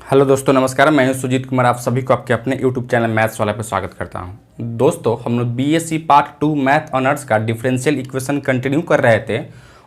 Hello दोस्तों, नमस्कार। मैं हूं सुजीत कुमार। आप सभी को आपके अपने यूट्यूब चैनल मैथ्स वाला पे स्वागत करता हूं। दोस्तों, हम लोग बीएससी पार्ट 2 मैथ ऑनर्स का डिफरेंशियल इक्वेशन कंटिन्यू कर रहे थे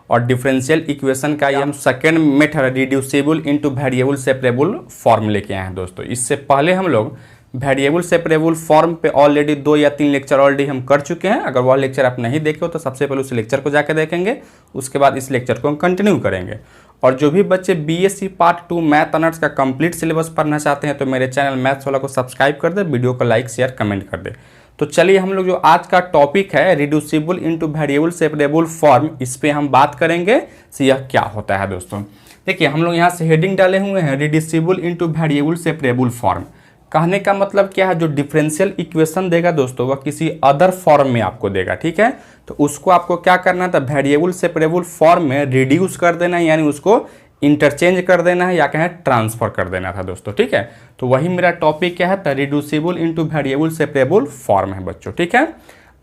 और डिफरेंशियल इक्वेशन का ये हम second method reducible into variable separable form लेके आए हैं। दोस्तों, इससे पहले हम लोग वेरिएबल सेपरेबल फॉर्म पे ऑलरेडी 2 या 3 लेक्चर ऑलरेडी हम कर चुके हैं। अगर वह लेक्चर आप नहीं देखे हो तो सबसे पहले उस लेक्चर को जाकर देखेंगे, उसके बाद इस लेक्चर को हम कंटिन्यू करेंगे। और जो भी बच्चे बीएससी पार्ट 2 मैथ ऑनर्स का कंप्लीट सिलेबस पढ़ना चाहते हैं तो मेरे चैनल मैथ्स वाला को सब्सक्राइब कर दे, वीडियो को लाइक शेयर कमेंट कर दे। तो चलिए हम लोग जो आज का टॉपिक है reducible into variable separable form, इस पे हम बात करेंगे कि यह क्या होता है। दोस्तों देखिए, हम लोग यहाँ से हेडिंग डाले हुए हैं reducible into variable separable form. कहने का मतलब क्या है, जो डिफरेंशियल इक्वेशन देगा दोस्तों वह किसी अदर फॉर्म में आपको देगा, ठीक है। तो उसको आपको क्या करना है, तो वेरिएबल सेपरेबल फॉर्म में रिड्यूस कर देना है, यानी उसको इंटरचेंज कर देना है या कहें ट्रांसफर कर देना था दोस्तों, ठीक है। तो वही मेरा टॉपिक क्या है, तो reducible into variable separable form है बच्चों, ठीक है।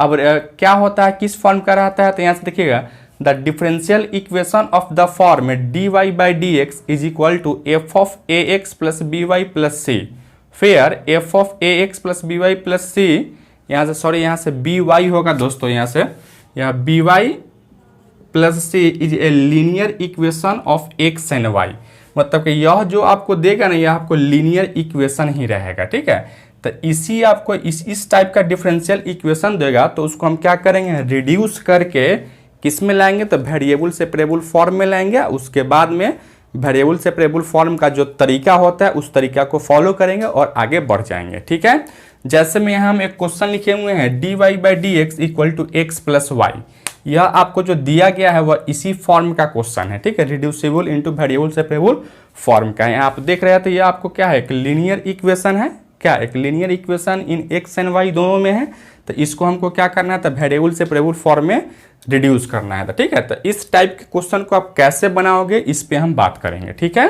अब क्या होता है, किस फॉर्म का रहता है, तो यहाँ से देखिएगा, the differential equation of the form dy by D x is equal to f of a x plus b Y plus c, fair f of a x plus b Y plus c, यहाँ से sorry यहाँ से B Y होगा दोस्तों, यहाँ से यह B Y plus C is a linear equation of X and Y. मतलब कि यह जो आपको देगा ना, यह आपको लीनियर इक्वेशन ही रहेगा, ठीक है। तो इसी आपको इस टाइप का डिफरेंशियल इक्वेशन देगा तो उसको हम क्या करेंगे, रिड्यूस करके किस में लाएंगे, तो वेरिएबल सेपरेबल फॉर्म में लाएंगे। उसके बाद में वेरिएबल सेपरेबल फॉर्म का जो तरीका होता है उस तरीका को फॉलो करेंगे और आगे बढ़ जाएंगे, ठीक है। जैसे में यहाँ हम एक क्वेश्चन लिखे हुए हैं dy by D X equal to X plus Y. यह आपको जो दिया गया है वह इसी फॉर्म का क्वेश्चन है, ठीक है। Reducible into variable separable form का है। यहाँ आप देख रहे थे, यह आपको क्या है, एक लीनियर इक्वेशन है। क्या एक linear equation in X and Y दोनों में है। तो इसको हमको क्या करना है, तो वेरिएबल सेपरेबल फॉर्म में रिड्यूस करना है, तो ठीक है। तो इस टाइप के क्वेश्चन को आप कैसे बनाओगे इस पे हम बात करेंगे, ठीक है।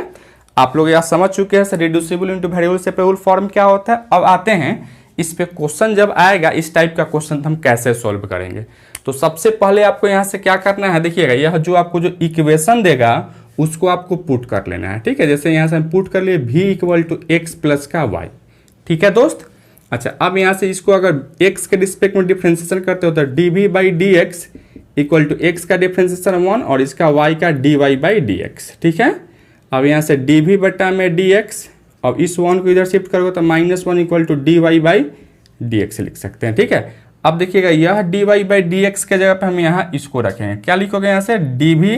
आप लोग यह समझ चुके हैं reducible into variable separable form क्या होता है। अब आते हैं इस पे, क्वेश्चन जब आएगा इस टाइप का क्वेश्चन हम कैसे सॉल्व करेंगे। तो सबसे पहले आपको यहाँ से क्या करना है, देखिएगा, यह जो आपको जो इक्वेशन देगा उसको आपको पुट कर लेना है, ठीक है। जैसे यहाँ से हम पुट कर लिए v equal to X plus का वाई, ठीक है दोस्त। अच्छा, अब यहाँ से इसको अगर x के रिस्पेक्ट में डिफ्रेंशिएशन करते हो तो dv by D X equal to X का डिफ्रेंशिएशन 1 और इसका y का dy बाई डी एक्स, ठीक है। अब यहाँ से dv बटा में dx, अब इस 1 को इधर शिफ्ट करोगे तो -1 equal to dy by D X लिख सकते हैं, ठीक है। अब देखिएगा, यह dy बाई डी एक्स के जगह पे हम यहाँ इसको रखेंगे, क्या लिखोगे यहाँ से, dv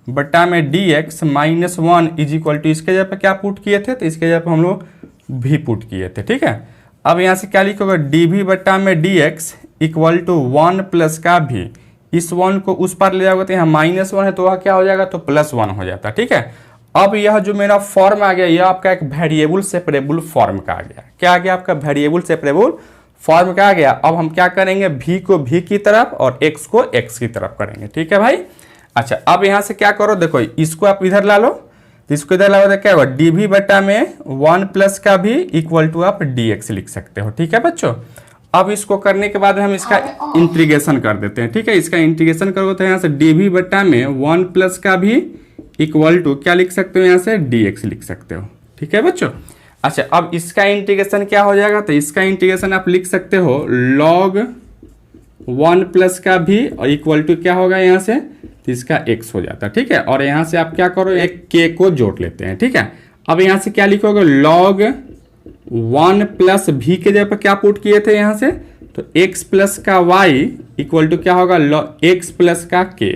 बटा में dx -1 इज इक्वल टू, इसके जगह पे क्या पुट किए थे, तो इसके जगह पे हम लोग भी पुट किए थे, ठीक है। अब यहाँ से क्या लिखोगे, dv बटा में dx इक्वल टू 1 प्लस का भी, इस 1 को उस पर ले जाओगे तो यहाँ -1 है तो वह क्या हो जाएगा, तो +1 हो जाता है, ठीक है। अब यह जो मेरा फॉर्म आ गया, यह आपका एक वेरिएबल सेपरेबल फॉर्म का आ गया। क्या आ गया आपका, वेरिएबल सेपरेबल फॉर्म का आ गया। अब हम क्या करेंगे, v को v की तरफ और x को x की तरफ करेंगे, ठीक है भाई। अच्छा, अब यहाँ से क्या करो, देखो इसको आप इधर ला लो, इसको इधर लाओ तो क्या होगा, dv बटा में 1 प्लस का भी इक्वल टू आप dx लिख सकते हो, ठीक है बच्चों। अब इसको करने के बाद हम इसका इंटीग्रेशन कर देते हैं, ठीक है। इसका इंटीग्रेशन करोगे तो यहाँ से dv बटा में 1 प्लस का भी इक्वल टू क्या लिख सकते हो, यहाँ से dx लिख सकते हो, ठीक है बच्चों। अच्छा, अब इसका इंटीग्रेशन क्या हो जाएगा, तो इसका इंटीग्रेशन आप लिख सकते हो log 1 प्लस का भी और इक्वल टू क्या होगा यहाँ से, तो इसका x हो जाता है, ठीक है। और यहाँ से आप क्या करो, एक k को जोड़ लेते हैं, ठीक है। अब यहाँ से क्या लिखोगे, log 1 प्लस v के जगह पर क्या पुट किए थे यहाँ से, तो x प्लस का y इक्वल टू क्या होगा, x प्लस का k।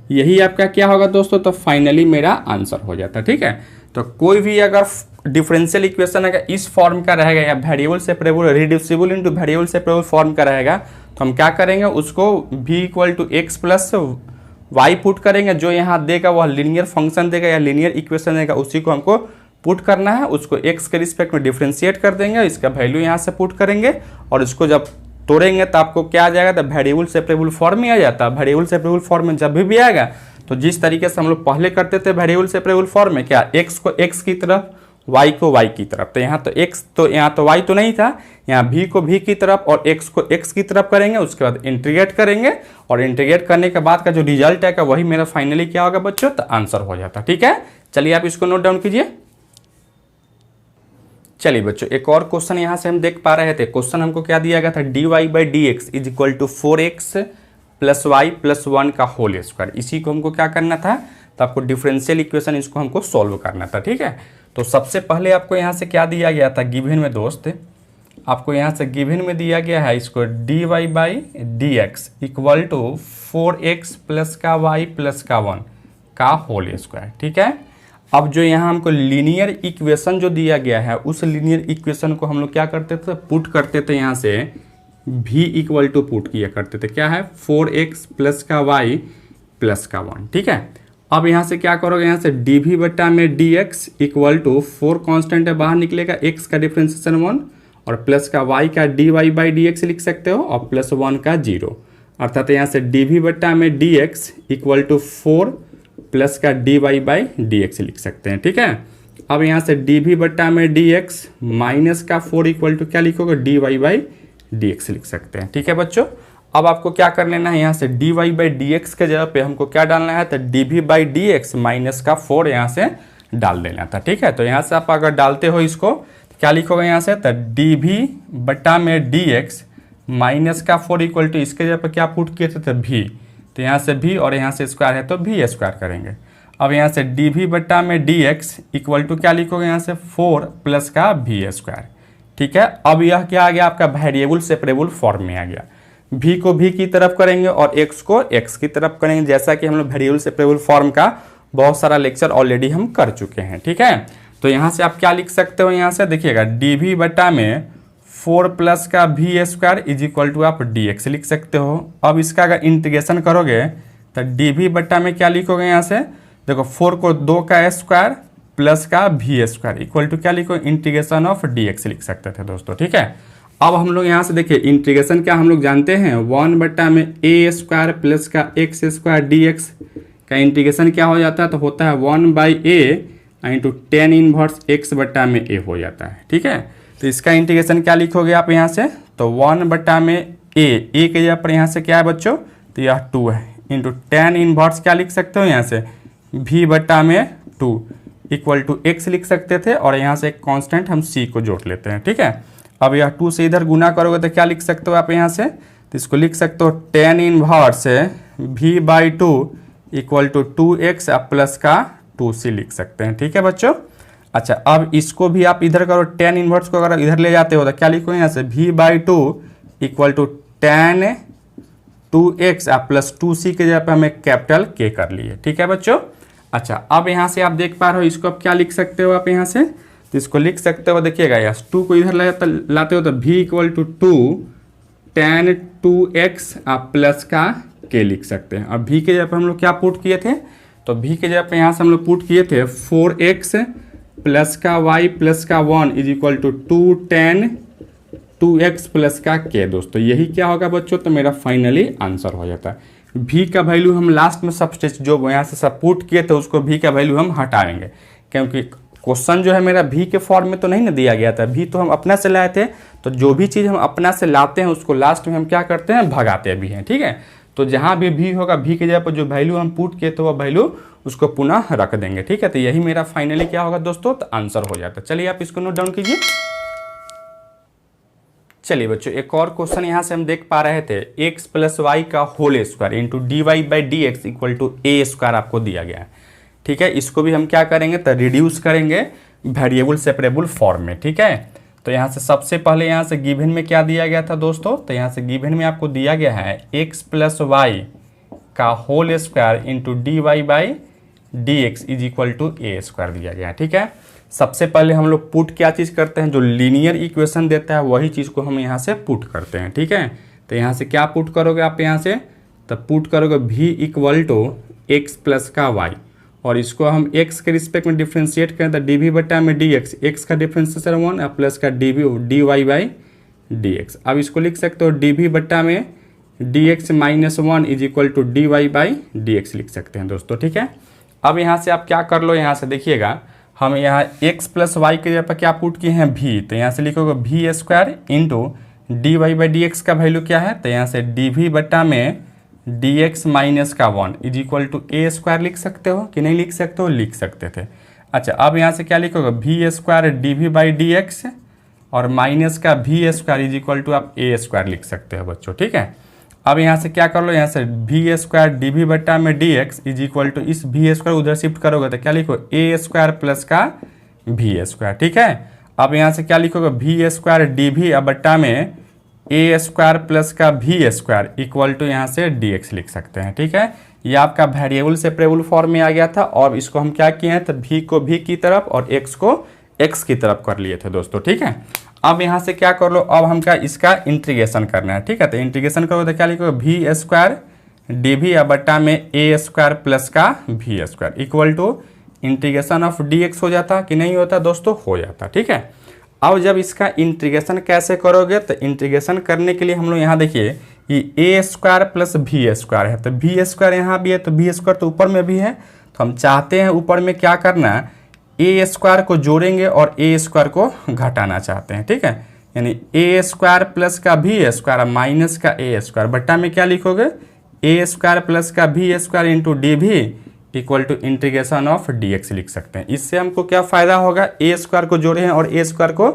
यही आपका क्या होगा दोस्तों, तो फाइनली मेरा आंसर हो जाता है, ठीक है। तो कोई भी अगर डिफरेंशियल इक्वेशन अगर इस फॉर्म का रहेगा या variable separable reducible into variable separable form का रहेगा तो हम क्या करेंगे, उसको v equal to X plus Y put करेंगे। जो यहाँ देगा वह लीनियर फंक्शन देगा या लीनियर इक्वेशन देगा, उसी को हमको पुट करना है। उसको x के रिस्पेक्ट में डिफ्रेंशिएट कर देंगे, इसका वैल्यू यहाँ से पुट करेंगे और इसको जब तोड़ेंगे तो आपको क्या आ जाएगा, तो वेरिएबल सेपरेबल फॉर्म में आ जाता है। वेरिएबल सेपरेबल फॉर्म में जब भी आएगा तो जिस तरीके से हम लोग पहले करते थे वेरिएबल सेपरेबल फॉर्म में, क्या x को x की तरफ, y को y की तरफ, तो यहाँ तो x तो यहाँ तो y तो नहीं था, यहाँ v को v की तरफ और x को x की तरफ करेंगे। उसके बाद इंटीग्रेट करेंगे और इंटीग्रेट करने के बाद का जो रिजल्ट है वही मेरा फाइनली क्या होगा बच्चों, तो आंसर हो जाता, ठीक है। चलिए आप इसको नोट डाउन कीजिए। चलिए बच्चों, एक और क्वेश्चन यहाँ से हम देख पा रहे थे। क्वेश्चन हमको क्या दिया गया था, dy by D x is equal to 4x plus Y plus 1 का होल स्क्वायर। इसी को हमको क्या करना था, तो आपको डिफरेंशियल इक्वेशन इसको हमको सॉल्व करना था। ठीक है, तो सबसे पहले आपको यहाँ से क्या दिया गया था गिवन में दोस्त, आपको यहाँ से गिवन में दिया गया है इसको dy by D X equal to 4x plus का y प्लस का 1 का होल स्क्वायर। ठीक है, अब जो यहाँ हमको लीनियर इक्वेशन जो दिया गया है, उस लीनियर इक्वेशन को हम लोग क्या करते थे, पुट करते थे। यहाँ से v इक्वल टू पुट किया करते थे, क्या है 4x प्लस का y प्लस का 1। ठीक है, अब यहाँ से क्या करोगे, यहाँ से dv बटा में dx इक्वल टू 4 कॉन्स्टेंट है, बाहर निकलेगा, x का डिफ्रेंसिएशन 1 और प्लस का y का dy बाई dx लिख सकते हो और प्लस 1 का 0, अर्थात यहाँ से dv बटा में dx इक्वल टू 4 प्लस का dy बाई dx लिख सकते हैं। ठीक है, अब यहाँ से dv बटा में dx माइनस का 4 इक्वल टू क्या लिखोगे, dy बाई dx लिख सकते हैं। ठीक है बच्चों, अब आपको क्या कर लेना है, यहाँ से dy बाई dx के जगह पे हमको क्या डालना है, तो dv बाई dx माइनस का 4 यहाँ से डाल देना था। ठीक है, तो यहाँ से आप अगर डालते हो इसको क्या लिखोगे, यहाँ से तो dv बटा में dx माइनस का 4 इक्वल टू इसके जगह पर क्या पुट किए थे, तो v, तो यहाँ से v और यहाँ से स्क्वायर है तो v स्क्वायर करेंगे। अब यहाँ से dv बटा में dx इक्वल टू क्या लिखोगे, यहाँ से 4 प्लस का v स्क्वायर। ठीक है, अब यह क्या आ गया, आपका वेरिएबल सेपरेबल फॉर्म में आ गया। v को v की तरफ करेंगे और x को x की तरफ करेंगे, जैसा कि हम लोग वेरिएबल सेपरेबल फॉर्म का बहुत सारा लेक्चर ऑलरेडी हम कर चुके हैं। ठीक है, तो यहाँ से आप क्या लिख सकते हो, यहाँ से देखिएगा dv बटा में 4 प्लस का v square is equal to आप dx लिख सकते हो। अब इसका अगर इंटीग्रेशन करोगे तो dv बटा में क्या लिखोगे, यहाँ से देखो 4 को 2 का स्क्वायर प्लस का v स्क्वायर इक्वल टू क्या लिखो, इंटीग्रेशन ऑफ dx लिख सकते थे दोस्तों। ठीक है, अब हम लोग यहाँ से देखिए इंटीग्रेशन क्या हम लोग जानते हैं, 1 बटा में a स्क्वायर प्लस का x स्क्वायर dx का इंटीग्रेशन क्या हो जाता है, तो होता है 1 by a into tan inverse x बटा में a हो जाता है। ठीक है, तो इसका इंटीग्रेशन क्या लिखोगे आप यहाँ से, तो 1 बटा में a के जगह पर यहाँ से क्या है बच्चों, तो यह 2 है इंटू टेन इनवर्स क्या लिख सकते हो, यहाँ से v बटा में 2 इक्वल टू x लिख सकते थे और यहाँ से एक कांस्टेंट हम c को जोड़ लेते हैं। ठीक है, अब यह 2 से इधर गुना करोगे तो क्या लिख सकते हो आप यहाँ से, तो इसको लिख सकते हो tan inverse v by 2 equal to 2x plus का 2c लिख सकते हैं। ठीक है बच्चों, अच्छा अब इसको भी आप इधर करो, टेन इनवर्स को अगर इधर ले जाते हो तो क्या लिखो, यहाँ से v by 2 equal to tan 2x plus 2c के जगह पे हमें कैपिटल k कर लिए। ठीक है बच्चों, अच्छा अब यहाँ से आप देख पा रहे हो, इसको आप क्या लिख सकते हो आप यहाँ से, तो इसको लिख सकते हो, देखिएगा यस 2 को इधर लाते हो तो v equal to 2 tan 2x plus का k लिख सकते हैं। अब v के जगह पे हम लोग क्या पुट किए थे, तो v के जगह पे यहाँ से हम लोग पुट किए थे 4x प्लस का y प्लस का 1 is equal to 2 tan 2x plus का k। दोस्तों यही क्या होगा बच्चों, तो मेरा फाइनली आंसर हो जाता है। v का वैल्यू हम लास्ट में सब्स्टिट्यूट जो यहाँ से सब पुट किए थे उसको v का वैल्यू हम हटाएंगे, क्योंकि क्वेश्चन जो है मेरा v के फॉर्म में तो नहीं ना दिया गया था, v तो हम अपना से लाए थे, तो जो भी चीज़ हम अपना से लाते हैं उसको लास्ट में हम क्या करते हैं, भगाते भी हैं। ठीक है, तो जहाँ भी v होगा v के जगह पर जो वैल्यू हम पुट किए थे वो वैल्यू उसको पुनः रख देंगे। ठीक है, तो यही मेरा फाइनली क्या होगा दोस्तों, तो आंसर हो जाता है। चलिए आप इसको नोट डाउन कीजिए। चलिए बच्चों, एक और क्वेश्चन यहाँ से हम देख पा रहे थे, x प्लस वाई का whole square into D Y by D X equal to A square आपको दिया गया है। ठीक है, इसको भी हम क्या करेंगे, तो रिड्यूस करेंगे वेरिएबल सेपरेबल फॉर्म में। ठीक है, तो यहाँ से सबसे पहले यहाँ से गिवन में क्या दिया गया था दोस्तों, तो यहाँ से गिवन में आपको दिया गया है x प्लस वाई का whole square into D Y by D x is equal to A square दिया गया है। ठीक है, सबसे पहले हम लोग पुट क्या चीज़ करते हैं, जो लीनियर इक्वेशन देता है वही चीज़ को हम यहाँ से पुट करते हैं। ठीक है, तो यहाँ से क्या पुट करोगे आप यहाँ से, तो पुट करोगे v equal to X plus का y और इसको हम x के रिस्पेक्ट में डिफ्रेंशिएट करें तो dv बटा में dx, x का डिफ्रेंशिएशन 1 प्लस का dy बाई dx। अब इसको लिख सकते हो dv बटा में dx minus 1 is equal to dy by dx लिख सकते हैं दोस्तों। ठीक है, अब यहाँ से आप क्या कर लो, यहाँ से देखिएगा हम यहाँ x प्लस वाई के जगह पर क्या पुट किए हैं v, तो यहाँ से लिखोगे v square into D Y by D X का वैल्यू क्या है, तो यहाँ से dv बटा में dx माइनस का 1 is equal to A square लिख सकते हो कि नहीं लिख सकते हो, लिख सकते थे। अच्छा, अब यहाँ से क्या लिखोगे, V square D V by D X और माइनस का V square is equal to आप ए स्क्वायर लिख सकते हो बच्चों, ठीक है। अब यहाँ से क्या कर लो, यहाँ से वी स्क्वायर डी वी बट्टा में D x is equal to इस वी स्क्वायर उधर शिफ्ट करोगे तो क्या लिखो, ए स्क्वायर प्लस का वी स्क्वायर, ठीक है। अब यहाँ से क्या लिखोगे, वी स्क्वायर डी वी बट्टा में ए स्क्वायर प्लस का वी स्क्वायर इक्वल टू यहाँ से डी एक्स लिख सकते हैं, ठीक है। ये आपका वेरिएबल सेपरेबल फॉर्म में आ गया था और इसको हम क्या किए हैं, तो v को v की तरफ और x को x की तरफ कर लिए थे दोस्तों, ठीक है। अब यहाँ से क्या कर लो, अब हम क्या इसका इंटीग्रेशन करना है, ठीक है। तो इंटीग्रेशन करोगे तो क्या लिखोगे, वी स्क्वायर डी वी बट्टा में ए स्क्वायर प्लस का V square equal to integration of D X हो जाता कि नहीं होता दोस्तों, हो जाता, ठीक है। अब जब इसका इंटीग्रेशन कैसे करोगे, तो इंटीग्रेशन करने के लिए हम लोग यहाँ देखिए ये ए स्क्वायर प्लस वी स्क्वायर है, तो वी स्क्वायर यहाँ भी है, तो वी स्क्वायर तो ऊपर में भी है, तो हम चाहते हैं ऊपर में क्या करना है, ए स्क्वायर को जोड़ेंगे और ए स्क्वायर को घटाना चाहते हैं, ठीक है। यानी ए स्क्वायर प्लस का वी स्क्वायर माइनस का ए स्क्वायर बट्टा में क्या लिखोगे, ए स्क्वायर प्लस का V square into D V equal to integration of D X लिख सकते हैं। इससे हमको क्या फ़ायदा होगा, ए स्क्वायर को जोड़े हैं और ए स्क्वायर को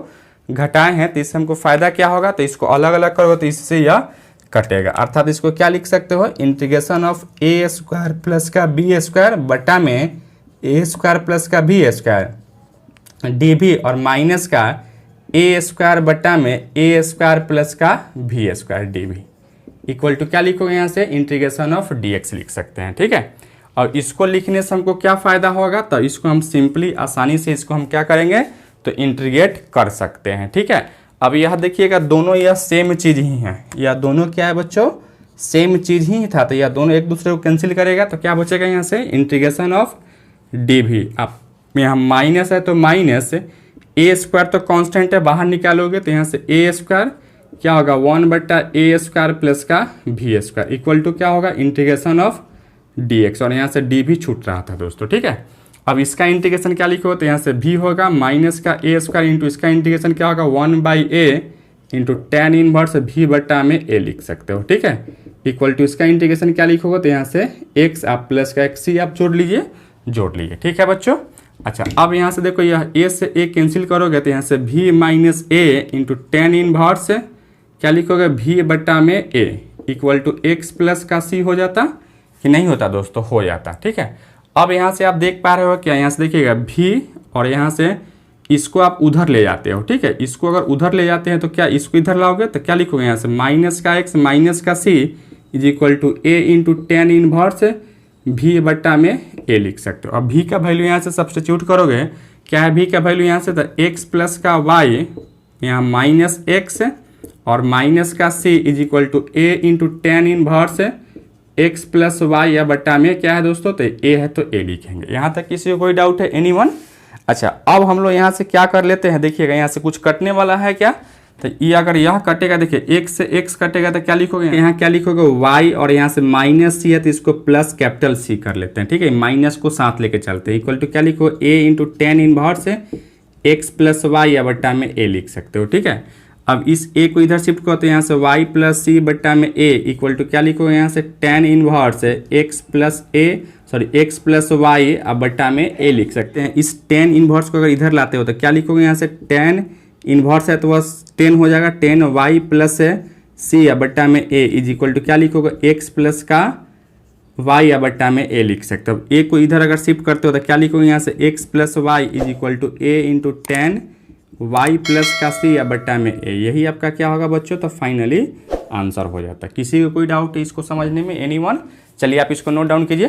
घटाए हैं, तो इससे हमको फ़ायदा क्या होगा, तो इसको अलग अलग करोगे तो इससे यह कटेगा, अर्थात इसको क्या लिख सकते हो, integration of A square plus का बी स्क्वायर बटा में ए स्क्वायर प्लस का बी स्क्वायर डी भी और माइनस का ए स्क्वायर बटा में ए स्क्वायर प्लस का भी स्क्वायर डी भी इक्वल टू क्या लिखोगे, यहाँ से इंटीग्रेशन ऑफ डी एक्स लिख सकते हैं, ठीक है। और इसको लिखने से हमको क्या फ़ायदा होगा, तो इसको हम सिंपली आसानी से इसको हम क्या करेंगे, तो इंटीग्रेट कर सकते हैं, ठीक है। अब यह देखिएगा दोनों यह सेम चीज़ ही है, यह दोनों क्या है बच्चों, सेम चीज़ ही था, तो यह दोनों एक दूसरे को कैंसिल करेगा तो क्या बचेगा, यहाँ से इंटीग्रेशन ऑफ डी भी। अब यहाँ माइनस है तो माइनस ए स्क्वायर तो कांस्टेंट है, बाहर निकालोगे तो यहाँ से ए स्क्वायर क्या होगा, 1 बट्टा ए स्क्वायर प्लस का वी स्क्वायर इक्वल टू क्या होगा, इंटीग्रेशन ऑफ डी एक्स, और यहाँ से डी भी छूट रहा था दोस्तों, ठीक है। अब इसका इंटीग्रेशन क्या लिखो, तो यहाँ से भी होगा माइनस का ए स्क्वायर इंटू इसका इंटीग्रेशन क्या होगा, 1 by A into tan inverse भी बट्टा में ए लिख सकते हो, ठीक है। इक्वल टू इसका इंटीग्रेशन क्या लिखोगे, तो यहाँ से एक्स आप प्लस का एक्स सी आप जोड़ लीजिए, ठीक है बच्चों। अच्छा, अब यहाँ से देखो यह ए से ए कैंसिल करोगे तो यहाँ से भी माइनस ए इंटू टेन इनवर्स क्या लिखोगे, भी बट्टा में ए इक्वल टू एक्स प्लस का सी हो जाता कि नहीं होता दोस्तों, हो जाता, ठीक है। अब यहाँ से आप देख पा रहे हो क्या, यहाँ से देखिएगा भी और यहाँ से इसको आप उधर ले जाते हो, ठीक है। इसको अगर उधर ले जाते हैं तो क्या इसको इधर लाओगे तो क्या लिखोगे, यहाँ से माइनस का एक्स माइनस का c is equal to A into tan inverse भी बट्टा में ए लिख सकते हो। अब भी का वैल्यू यहाँ से सब्स्टिट्यूट करोगे, क्या है भी का वैल्यू यहाँ से, तो एक्स प्लस का वाई यहाँ माइनस एक्स और माइनस का c is equal to A into tan inverse x plus y या बट्टा में क्या है दोस्तों, तो ए है तो ए लिखेंगे। यहाँ तक किसी को कोई डाउट है, एनीवन? अच्छा, अब हम लोग यहाँ से क्या कर लेते हैं, देखिएगा यहाँ से कुछ कटने वाला है क्या, तो ये अगर यह कटेगा, देखिए एक्स से एक्स कटेगा तो क्या लिखोगे, यहाँ क्या लिखोगे वाई और यहाँ से माइनस सी है तो इसको प्लस कैपिटल सी कर लेते हैं, ठीक है। माइनस को साथ लेके चलते हैं, इक्वल टू क्या लिखो, a into tan inverse x plus y या बट्टा में ए लिख सकते हो, ठीक है। अब इस ए को इधर शिफ्ट करो तो यहाँ से y प्लस सी बट्टा में ए इक्वल टू क्या लिखोगे, यहाँ से tan inverse x plus Y अब बट्टा में ए लिख सकते हैं। इस टेन इनवर्स को अगर इधर लाते हो तो क्या लिखोगे, यहाँ से टेन इनवर्स है तो वह 10 हो जाएगा, 10 वाई प्लस सी या बट्टा में ए इज इक्वल टू क्या लिखोगे, एक्स प्लस का वाई या बट्टा में ए लिख सकते हो। ए को इधर अगर शिफ्ट करते हो तो क्या लिखोगे, यहाँ से X plus Y is equal to A into tan y plus का सी या बट्टा में ए, यही आपका क्या होगा बच्चों, तो फाइनली आंसर हो जाता है। किसी को कोई डाउट है इसको समझने में, एनीवन? चलिए आप इसको नोट डाउन कीजिए।